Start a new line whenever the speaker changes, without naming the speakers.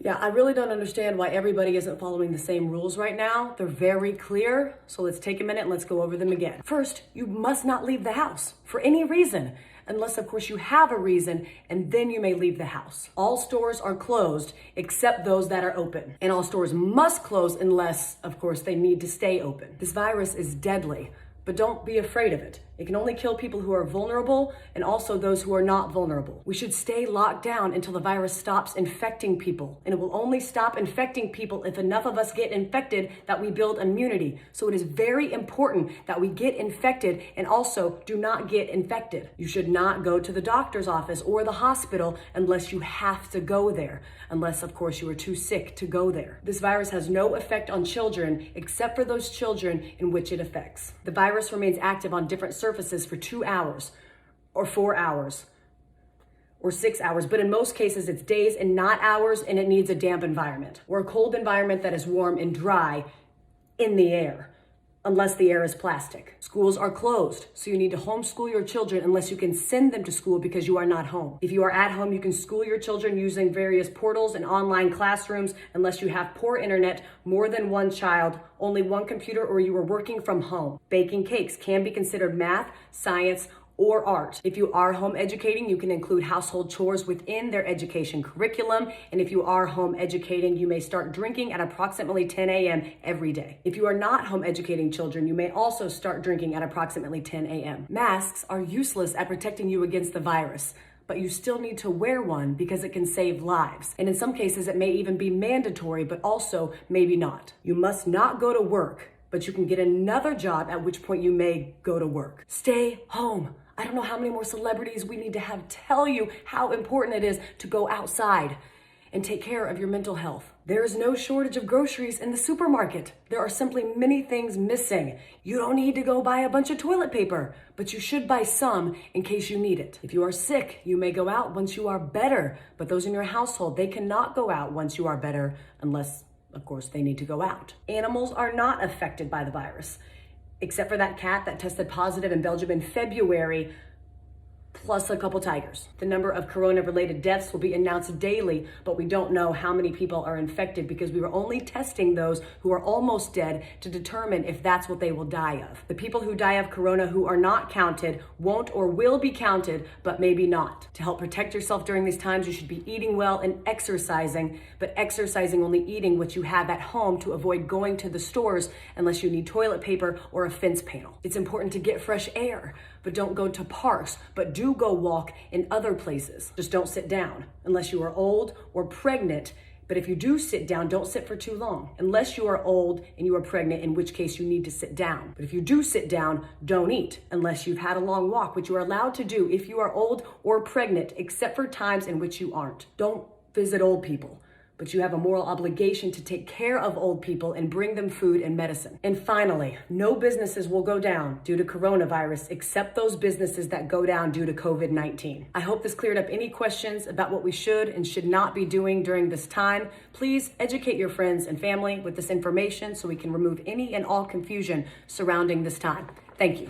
Yeah, I really don't understand why everybody isn't following the same rules right now. They're very clear, so let's take a minute and let's go over them again. First, you must not leave the house for any reason, unless of course you have a reason, and then you may leave the house. All stores are closed except those that are open, and all stores must close unless of course they need to stay open. This virus is deadly, but don't be afraid of it. It can only kill people who are vulnerable and also those who are not vulnerable. We should stay locked down until the virus stops infecting people. And it will only stop infecting people if enough of us get infected that we build immunity. So it is very important that we get infected and also do not get infected. You should not go to the doctor's office or the hospital unless you have to go there. Unless, of course, you are too sick to go there. This virus has no effect on children except for those children in which it affects. The virus remains active on different surfaces for 2 hours or 4 hours or 6 hours, but in most cases it's days and not hours, and it needs a damp environment or a cold environment that is warm and dry in the air, unless the air is plastic. Schools are closed, so you need to homeschool your children unless you can send them to school because you are not home. If you are at home, you can school your children using various portals and online classrooms unless you have poor internet, more than one child, only one computer, or you are working from home. Baking cakes can be considered math, science, or art. If you are home educating, you can include household chores within their education curriculum. And if you are home educating, you may start drinking at approximately 10 a.m. every day. If you are not home educating children, you may also start drinking at approximately 10 a.m. Masks are useless at protecting you against the virus, but you still need to wear one because it can save lives. And in some cases, it may even be mandatory, but also maybe not. You must not go to work, but you can get another job, at which point you may go to work. Stay home. I don't know how many more celebrities we need to have tell you how important it is to go outside and take care of your mental health. There is no shortage of groceries in the supermarket. There are simply many things missing. You don't need to go buy a bunch of toilet paper, but you should buy some in case you need it. If you are sick, you may go out once you are better, but those in your household, they cannot go out once you are better unless, of course, they need to go out. Animals are not affected by the virus, except for that cat that tested positive in Belgium in February, plus a couple tigers. The number of corona-related deaths will be announced daily, but we don't know how many people are infected because we were only testing those who are almost dead to determine if that's what they will die of. The people who die of corona who are not counted won't or will be counted, but maybe not. To help protect yourself during these times, you should be eating well and exercising, but exercising only eating what you have at home to avoid going to the stores unless you need toilet paper or a fence panel. It's important to get fresh air, but don't go to parks, but do go walk in other places. Just don't sit down unless you are old or pregnant. But if you do sit down, don't sit for too long. Unless you are old and you are pregnant, in which case you need to sit down. But if you do sit down, don't eat unless you've had a long walk, which you are allowed to do if you are old or pregnant, except for times in which you aren't. Don't visit old people, but you have a moral obligation to take care of old people and bring them food and medicine. And finally, no businesses will go down due to coronavirus except those businesses that go down due to COVID-19. I hope this cleared up any questions about what we should and should not be doing during this time. Please educate your friends and family with this information so we can remove any and all confusion surrounding this time. Thank you.